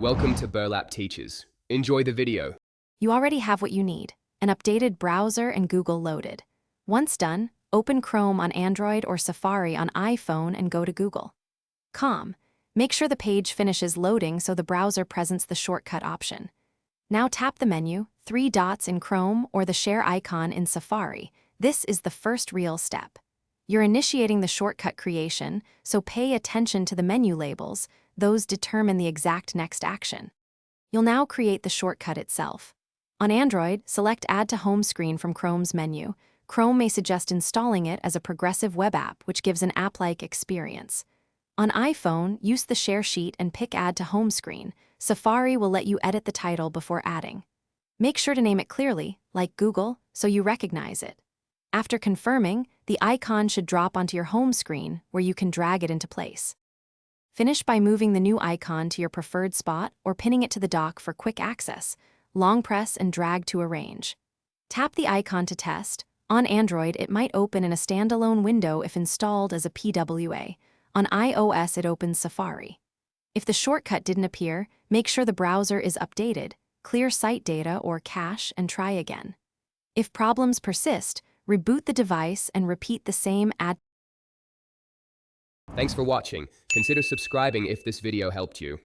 Welcome to Burlap Teachers. Enjoy the video. You already have what you need, an updated browser and Google loaded. Once done, open Chrome on Android or Safari on iPhone and go to Google.com. Make sure the page finishes loading so the browser presents the shortcut option. Now tap the menu, 3 dots in Chrome or the share icon in Safari. This is the first real step. You're initiating the shortcut creation, so pay attention to the menu labels. Those determine the exact next action. You'll now create the shortcut itself. On Android, select Add to Home Screen from Chrome's menu. Chrome may suggest installing it as a progressive web app, which gives an app-like experience. On iPhone, use the share sheet and pick Add to Home Screen. Safari will let you edit the title before adding. Make sure to name it clearly, like Google, so you recognize it. After confirming, the icon should drop onto your home screen, where you can drag it into place. Finish by moving the new icon to your preferred spot or pinning it to the dock for quick access. Long press and drag to arrange. Tap the icon to test. On Android, it might open in a standalone window if installed as a PWA. On iOS, it opens Safari. If the shortcut didn't appear, make sure the browser is updated, clear site data or cache, and try again. If problems persist, reboot the device and repeat the same ad. Thanks for watching. Consider subscribing if this video helped you.